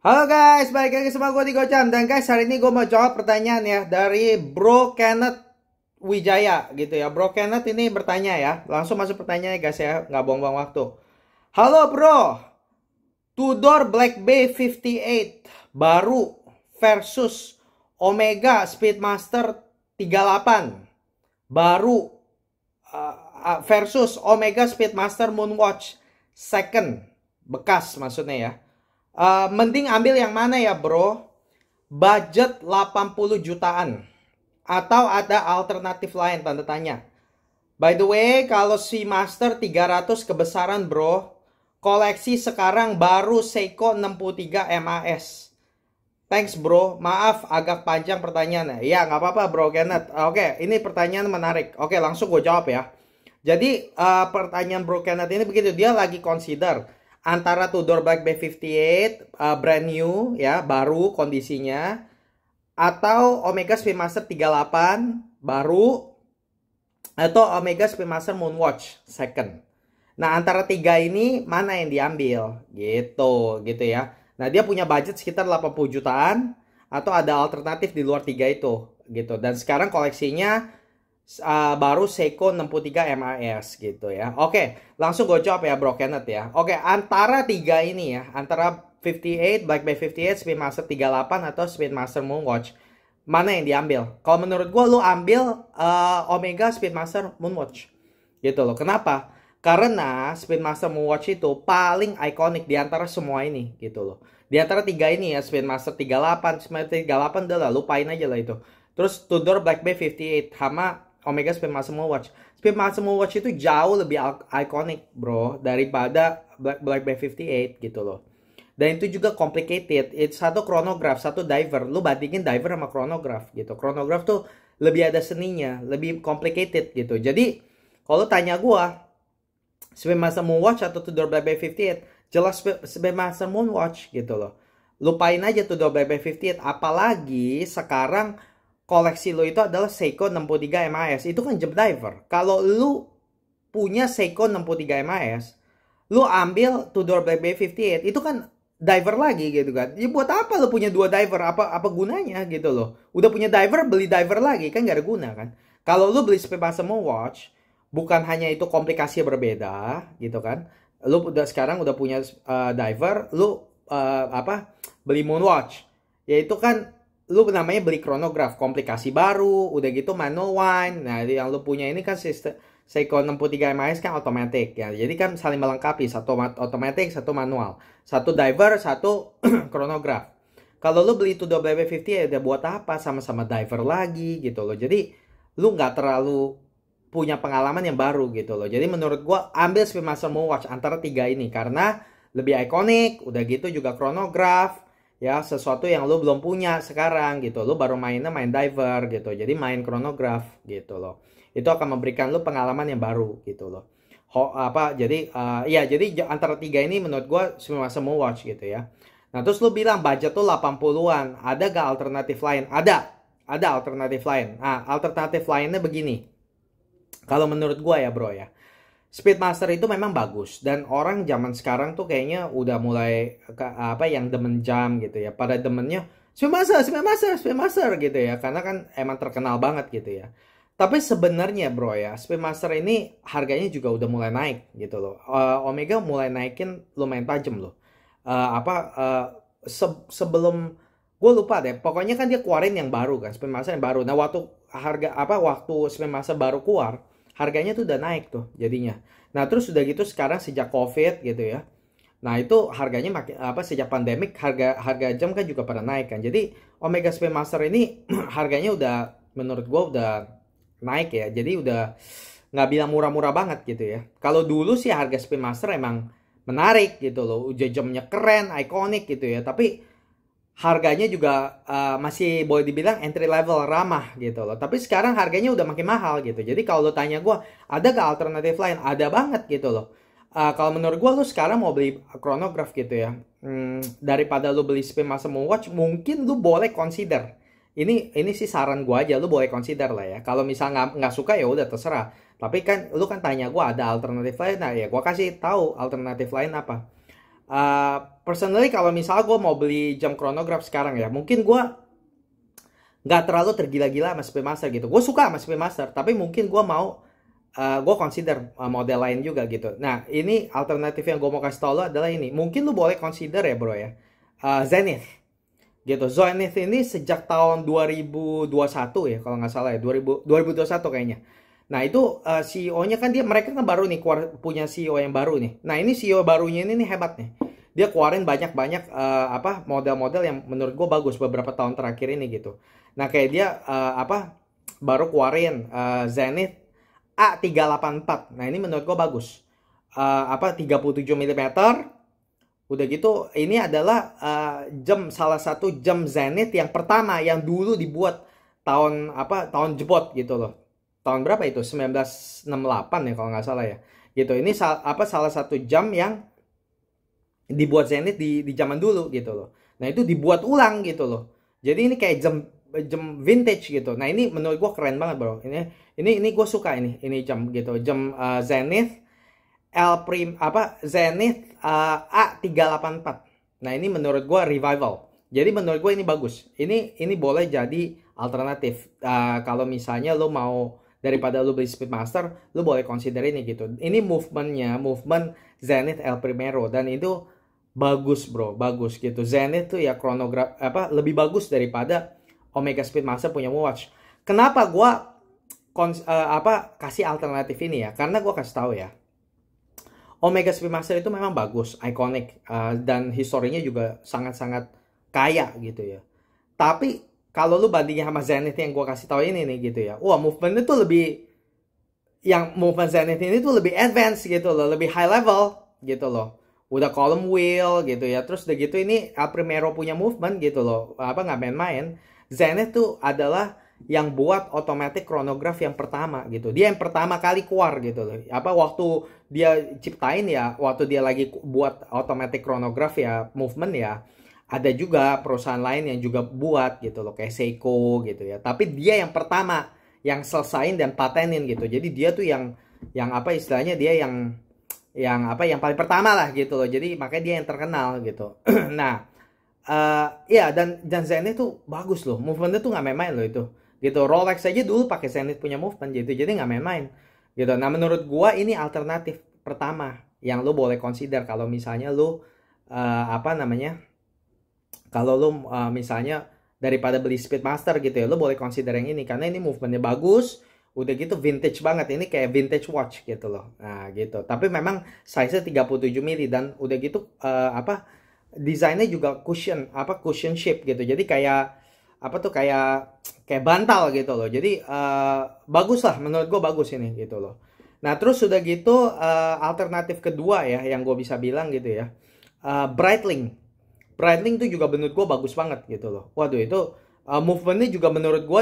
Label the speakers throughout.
Speaker 1: Halo guys, balik lagi sama gue di Gocam. Dan guys, hari ini gue mau jawab pertanyaan ya dari Bro Kenneth Wijaya gitu ya. Bro Kenneth ini bertanya ya. Langsung masuk pertanyaannya guys ya, nggak buang-buang waktu. Halo bro, Tudor Black Bay 58 baru versus Omega Speedmaster 38 baru versus Omega Speedmaster Moonwatch second bekas maksudnya ya. Mending ambil yang mana ya bro? Budget 80 jutaan atau ada alternatif lain, tanda tanya. By the way, kalau si Master 300 kebesaran bro, koleksi sekarang baru Seiko 63 MAS. Thanks bro, maaf agak panjang pertanyaannya. Ya nggak apa-apa bro Kenneth. Oke, ini pertanyaan menarik. Oke, langsung gue jawab ya. Jadi pertanyaan bro Kenneth ini begitu, dia lagi consider antara Tudor Black Bay 58 brand new ya, baru kondisinya, atau Omega Speedmaster 38 baru, atau Omega Speedmaster Moonwatch second. Nah, antara tiga ini mana yang diambil? Gitu ya. Nah, dia punya budget sekitar 80 jutaan atau ada alternatif di luar tiga itu gitu. Dan sekarang koleksinya baru Seiko 63 MAS gitu ya. Oke, langsung gue jawab ya bro Kenneth ya. Oke, antara tiga ini ya, antara 58, Black Bay 58, Speedmaster 38 atau Speedmaster Moonwatch, mana yang diambil? Kalau menurut gue lu ambil Omega Speedmaster Moonwatch gitu loh. Kenapa? Karena Speedmaster Moonwatch itu paling ikonik di antara semua ini gitu loh. Di antara tiga ini ya, Speedmaster 38, Speedmaster 38 udah lah, lupain aja lah itu. Terus Tudor Black Bay 58 sama Omega Speedmaster Moonwatch. Speedmaster Moonwatch itu jauh lebih ikonik bro daripada Black Bay 58 gitu loh. Dan itu juga complicated. It's satu chronograph, satu diver. Lu bandingin diver sama chronograph gitu. Chronograph tuh lebih ada seninya, lebih complicated gitu. Jadi kalau tanya gua, Speedmaster Moonwatch atau Tudor Black Bay 58, jelas Speedmaster Moonwatch gitu loh. Lupain aja Tudor Black Bay 58, apalagi sekarang koleksi lo itu adalah Seiko 63 MAS. Itu kan jump diver. Kalau lu punya Seiko 63 MAS, lu ambil Tudor Black Bay 58, itu kan diver lagi gitu kan. Ya buat apa lu punya dua diver? Apa gunanya gitu loh. Udah punya diver, beli diver lagi kan gak ada guna kan. Kalau lu beli Speedmaster Moonwatch, bukan hanya itu komplikasi berbeda gitu kan. Lu sekarang udah punya diver, lu beli Moonwatch. Yaitu kan lu namanya beli chronograph, komplikasi baru, udah gitu manual wind. Nah, yang lu punya ini kan sistem Seiko 63 MAS kan otomatis ya. Jadi kan saling melengkapi, satu otomatis, satu manual. Satu diver, satu chronograph. Kalau lu beli Tudor Black Bay 50 ya udah buat apa, sama-sama diver lagi gitu loh. Jadi lu nggak terlalu punya pengalaman yang baru gitu loh. Jadi menurut gua ambil Speedmaster Moonwatch antara tiga ini karena lebih ikonik, udah gitu juga chronograph. Ya, sesuatu yang lu belum punya sekarang gitu. Lu baru mainnya main diver gitu. Jadi main chronograph gitu loh. Itu akan memberikan lu pengalaman yang baru gitu loh. Jadi antara tiga ini menurut gua Speedmaster Moonwatch gitu ya. Nah, terus lu bilang budget tuh 80-an. Ada gak alternatif lain? Ada alternatif lain. Nah, alternatif lainnya begini. Kalau menurut gua ya, bro ya. Speedmaster itu memang bagus dan orang zaman sekarang tuh kayaknya udah mulai yang demen jam gitu ya. Pada demennya Speedmaster gitu ya. Karena kan emang terkenal banget gitu ya. Tapi sebenarnya bro ya, Speedmaster ini harganya juga udah mulai naik gitu loh. Omega mulai naikin lumayan tajam loh. Sebelum gue lupa deh. Pokoknya kan dia keluarin yang baru kan, Speedmaster yang baru. Nah waktu Speedmaster baru keluar, harganya tuh udah naik tuh jadinya. Nah terus udah gitu sekarang sejak COVID gitu ya. Nah itu harganya makin sejak pandemik harga jam kan juga pada naik kan. Jadi Omega Speedmaster ini harganya udah menurut gua udah naik ya. Jadi udah nggak bilang murah-murah banget gitu ya. Kalau dulu sih harga Speedmaster emang menarik gitu loh. Udah jamnya keren, ikonik gitu ya. Tapi harganya juga masih boleh dibilang entry level, ramah gitu loh. Tapi sekarang harganya udah makin mahal gitu. Jadi kalau lo tanya gue, ada gak alternatif lain? Ada banget gitu loh. Kalau menurut gue, lo sekarang mau beli chronograph gitu ya. Daripada lo beli Speedmaster Moonwatch, mungkin lo boleh consider. Ini sih saran gue aja, lo boleh consider lah ya. Kalau misalnya nggak suka ya udah terserah. Tapi kan lo kan tanya gue ada alternatif lain, nah ya gue kasih tahu alternatif lain apa. Personally kalau misalnya gue mau beli jam chronograph sekarang ya, mungkin gue nggak terlalu tergila-gila sama Speedmaster gitu. Gue suka sama Speedmaster, tapi mungkin gue mau gue consider model lain juga gitu. Nah, ini alternatif yang gue mau kasih tau lo adalah ini. Mungkin lo boleh consider ya bro ya, Zenith gitu. Zenith ini sejak tahun 2021 ya kalau nggak salah ya, 2021 kayaknya. Nah itu CEO-nya kan mereka kan baru nih punya CEO yang baru nih. Nah ini CEO barunya ini nih hebat nih. Dia keluarin banyak-banyak model-model yang menurut gue bagus beberapa tahun terakhir ini gitu. Nah kayak dia baru keluarin Zenith A384. Nah ini menurut gue bagus. 37 mm. Udah gitu ini adalah salah satu jam Zenith yang pertama yang dulu dibuat tahun jebot gitu loh. Tahun berapa itu? 1968 ya kalau nggak salah ya. Gitu. Ini salah satu jam yang dibuat Zenith di zaman dulu gitu loh. Nah, itu dibuat ulang gitu loh. Jadi ini kayak jam vintage gitu. Nah, ini menurut gua keren banget, bro. Ini gua suka ini jam gitu. Jam Zenith Zenith A384. Nah, ini menurut gua revival. Jadi menurut gua ini bagus. Ini boleh jadi alternatif. Kalau misalnya lo mau daripada lu beli Speedmaster, lu boleh consider ini gitu. Ini movement Zenith El Primero, dan itu bagus bro, bagus gitu. Zenith tuh ya chronograph lebih bagus daripada Omega Speedmaster punya watch. Kenapa gua kasih alternatif ini ya? Karena gua kasih tahu ya, Omega Speedmaster itu memang bagus, iconic, dan historinya juga sangat-sangat kaya gitu ya. Tapi kalau lu bandingin sama Zenith yang gue kasih tahu ini nih gitu ya, wah movementnya tuh movement Zenith ini tuh lebih advance gitu loh, lebih high level gitu loh. Udah column wheel gitu ya, terus udah gitu ini El Primero punya movement gitu loh, nggak main-main. Zenith tuh adalah yang buat automatic chronograph yang pertama gitu, dia yang pertama kali keluar gitu loh. Waktu dia ciptain ya, waktu dia lagi buat automatic chronograph ya, movement ya, ada juga perusahaan lain yang juga buat gitu loh, kayak Seiko gitu ya. Tapi dia yang pertama yang selesain dan patenin gitu. Jadi dia tuh yang istilahnya dia yang paling pertama lah gitu loh. Jadi makanya dia yang terkenal gitu. Nah, ya dan Zenith tuh bagus loh. Movementnya tuh nggak main-main loh itu. Gitu. Rolex aja dulu pakai Zenith punya movement gitu. Jadi nggak main-main. Gitu. Nah, menurut gua ini alternatif pertama yang lo boleh consider kalau misalnya lo kalau lo misalnya daripada beli Speedmaster gitu ya, lo boleh consider yang ini karena ini movementnya bagus, udah gitu vintage banget, ini kayak vintage watch gitu loh. Nah gitu, tapi memang size-nya 37 mili dan udah gitu desainnya juga cushion shape gitu, jadi kayak kayak bantal gitu loh. Jadi bagus lah, menurut gue bagus ini gitu loh. Nah terus udah gitu alternatif kedua ya yang gue bisa bilang gitu ya, Breitling. Breitling tuh juga menurut gue bagus banget gitu loh. Waduh itu movementnya juga menurut gue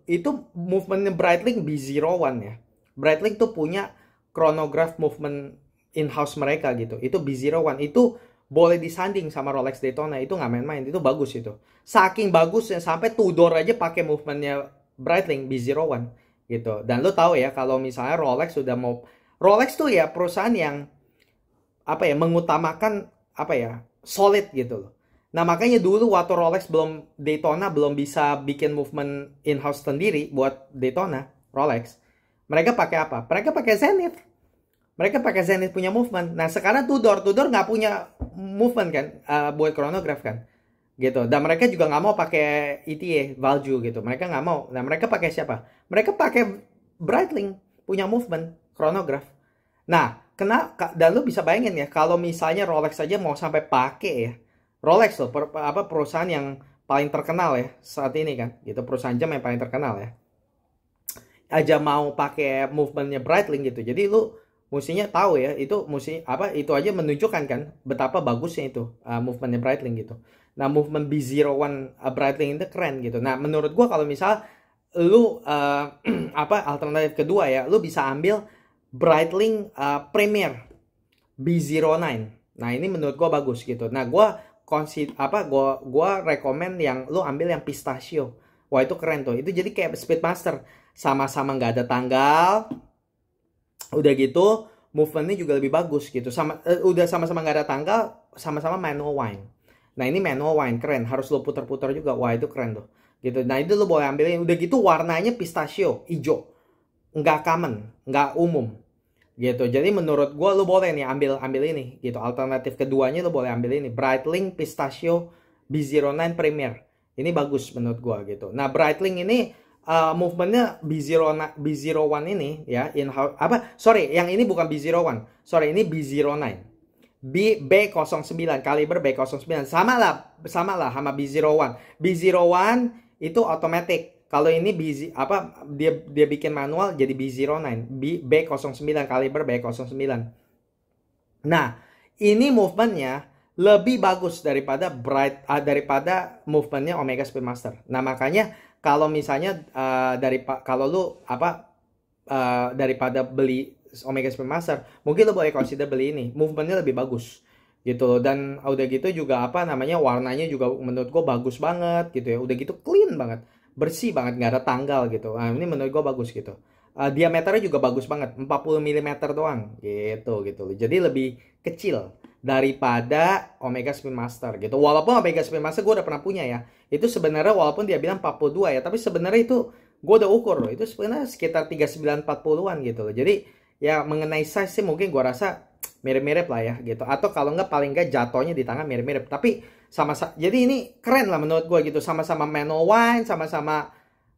Speaker 1: itu movementnya Breitling B01 ya. Breitling tuh punya chronograph movement in-house mereka gitu. Itu B01, itu boleh disanding sama Rolex Daytona, itu nggak main-main, itu bagus itu. Saking bagusnya sampai Tudor aja pakai movementnya Breitling B01 gitu. Dan lo tahu ya kalau misalnya Rolex tuh ya perusahaan yang mengutamakan solid gitu loh. Nah makanya dulu waktu Rolex Daytona belum bisa bikin movement in-house sendiri buat Daytona Rolex, mereka pakai apa? Mereka pakai Zenith. Mereka pakai Zenith punya movement. Nah sekarang Tudor nggak punya movement kan, buat chronograph kan, gitu. Dan mereka juga nggak mau pakai ETA Value gitu. Mereka nggak mau. Nah mereka pakai siapa? Mereka pakai Breitling punya movement chronograph. Nah dan lu bisa bayangin ya, kalau misalnya Rolex aja mau sampai pakai ya, Rolex loh, perusahaan yang paling terkenal ya saat ini kan, gitu, perusahaan jam yang paling terkenal ya, aja mau pakai movementnya Breitling gitu. Jadi lu mestinya tahu ya, itu itu aja menunjukkan kan betapa bagusnya itu movementnya Breitling gitu. Nah movement B01 Breitling itu keren gitu. Nah menurut gua kalau misal lu alternatif kedua ya, lu bisa ambil Breitling Premier B09. Nah ini menurut gue bagus gitu. Nah gue rekomend yang lu ambil yang pistachio. Wah itu keren tuh. Itu jadi kayak Speedmaster, sama-sama nggak ada tanggal. Udah gitu movementnya juga lebih bagus gitu. Udah sama-sama nggak ada tanggal, sama-sama manual wind. Nah ini manual wind, keren, harus lo putar-putar juga, wah itu keren tuh gitu. Nah itu lo boleh ambilin, udah gitu warnanya pistachio, hijau, nggak common, nggak umum gitu. Jadi menurut gue lo boleh nih ambil ini gitu. Alternatif keduanya lo boleh ambil ini, Breitling Pistachio B09 Premier. Ini bagus menurut gue gitu. Nah Breitling ini movementnya B01 ini ya, yang ini bukan B01, sorry, ini B09. B09 kaliber B09 sama lah sama B01. B01 itu automatic. Kalau ini dia bikin manual jadi B09, B09 kaliber B09. Nah, ini movementnya lebih bagus daripada movementnya Omega Speedmaster. Nah, makanya kalau misalnya daripada beli Omega Speedmaster, mungkin lo boleh consider beli ini, movementnya lebih bagus gitu loh. Dan udah gitu juga warnanya juga menurut gue bagus banget gitu ya. Udah gitu clean banget, bersih banget, nggak ada tanggal gitu. Nah, ini menurut gue bagus gitu. Diameternya juga bagus banget, 40 mm doang gitu loh. Jadi lebih kecil daripada Omega Speedmaster gitu. Walaupun Omega Speedmaster gue udah pernah punya ya, itu sebenarnya walaupun dia bilang 42 ya, tapi sebenarnya itu gue udah ukur loh, itu sebenarnya sekitar 39-40an gitu loh. Jadi ya mengenai size sih mungkin gue rasa mirip-mirip lah ya gitu. Atau kalau nggak paling nggak jatuhnya di tangan mirip-mirip. Tapi jadi ini keren lah menurut gue gitu. Sama-sama manual wind, sama-sama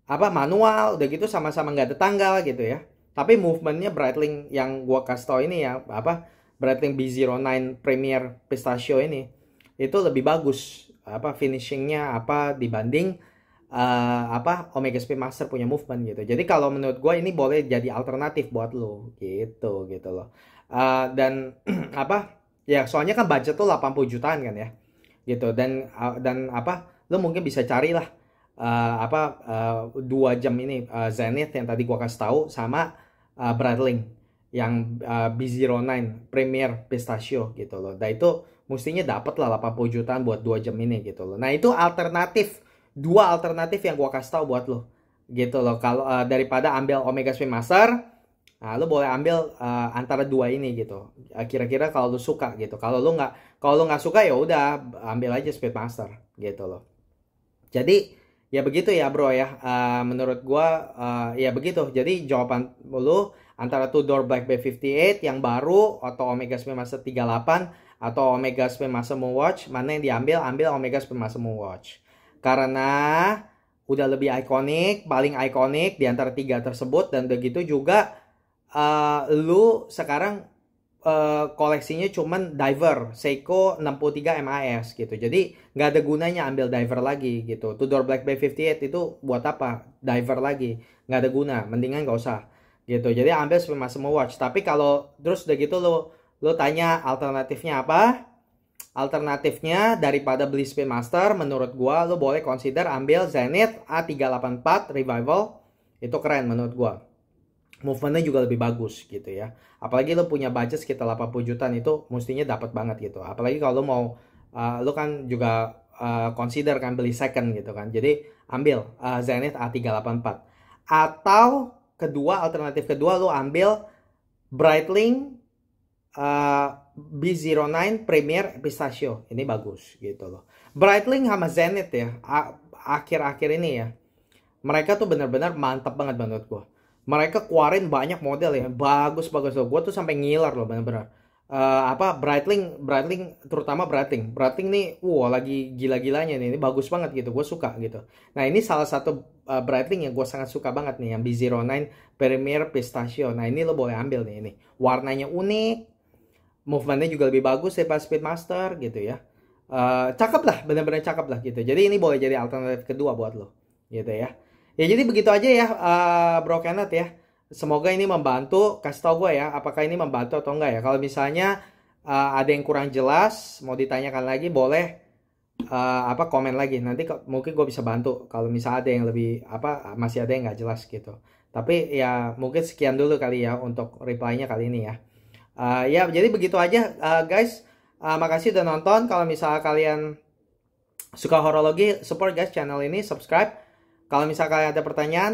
Speaker 1: manual, udah gitu sama-sama nggak ada tanggal gitu ya. Tapi movementnya Breitling yang gue kasih tau ini ya, Breitling B09 Premier Pistachio ini itu lebih bagus finishingnya dibanding Omega Speedmaster punya movement gitu. Jadi kalau menurut gue ini boleh jadi alternatif buat lo gitu loh. Dan ya soalnya kan budget tuh 80 jutaan kan ya gitu. Dan lo mungkin bisa carilah 2 jam ini Zenith yang tadi gue kasih tahu sama Breitling yang B09 Premier Pistachio gitu loh. Nah itu mestinya dapat lah 80 jutaan buat 2 jam ini gitu loh. Nah itu dua alternatif yang gua kasih tahu buat lo gitu loh. Kalau daripada ambil Omega Speedmaster, nah lo boleh ambil antara dua ini gitu. Kira-kira kalau lo suka gitu. Kalau lo nggak suka ya udah ambil aja Speedmaster gitu loh. Jadi ya begitu ya bro ya. Menurut gua ya begitu. Jadi jawaban lo antara Two Door Black B58 yang baru atau Omega Speedmaster 38 atau Omega Speedmaster Moonwatch, mana yang diambil? Ambil Omega Speedmaster Moonwatch. Karena udah lebih ikonik, paling ikonik di antara 3 tersebut. Dan begitu juga lu sekarang koleksinya cuman diver Seiko 63 MAS gitu. Jadi nggak ada gunanya ambil diver lagi gitu. Tudor Black B58 itu buat apa? Diver lagi, nggak ada guna. Mendingan nggak usah gitu. Jadi ambil Speedmaster Watch. Tapi kalau terus udah gitu lu tanya alternatifnya apa? Alternatifnya daripada beli Speedmaster, menurut gua lo boleh consider ambil Zenith A384 Revival. Itu keren menurut gua. Movementnya juga lebih bagus gitu ya. Apalagi lo punya budget sekitar 80 jutaan, itu mestinya dapat banget gitu. Apalagi kalau lo mau lo kan juga consider kan beli second gitu kan. Jadi ambil Zenith A384. Atau alternatif kedua lo ambil Breitling B09 Premier Pistachio. Ini bagus gitu loh. Breitling sama Zenith ya, akhir-akhir ini ya, mereka tuh benar-benar mantap banget menurut gue. Mereka keluarin banyak model ya, bagus-bagus loh. Gue tuh sampai ngiler loh benar-benar. Breitling terutama Breitling nih, lagi gila-gilanya nih, ini bagus banget gitu, gue suka gitu. Nah ini salah satu Breitling yang gue sangat suka banget nih, yang B09 Premier Pistachio. Nah ini lo boleh ambil nih, ini warnanya unik, movementnya juga lebih bagus daripada Speedmaster gitu ya. Cakep lah, bener-bener cakep lah gitu. Jadi ini boleh jadi alternatif kedua buat lo gitu ya. Ya jadi begitu aja ya Bro Kenneth ya. Semoga ini membantu. Kasih tau gue ya apakah ini membantu atau enggak ya. Kalau misalnya ada yang kurang jelas, mau ditanyakan lagi, boleh komen lagi. Nanti mungkin gue bisa bantu kalau misalnya ada yang lebih masih ada yang nggak jelas gitu. Tapi ya mungkin sekian dulu kali ya untuk reply-nya kali ini ya. Ya jadi begitu aja guys. Makasih udah nonton. Kalau misalnya kalian suka horologi, support guys channel ini, subscribe. Kalau misalnya kalian ada pertanyaan,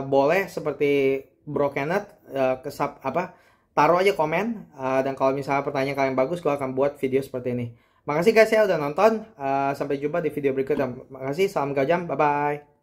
Speaker 1: boleh seperti Bro Kenneth taruh aja komen. Dan kalau misalnya pertanyaan kalian bagus, gue akan buat video seperti ini. Makasih guys ya udah nonton. Sampai jumpa di video berikutnya. Makasih, salam gajam, bye bye.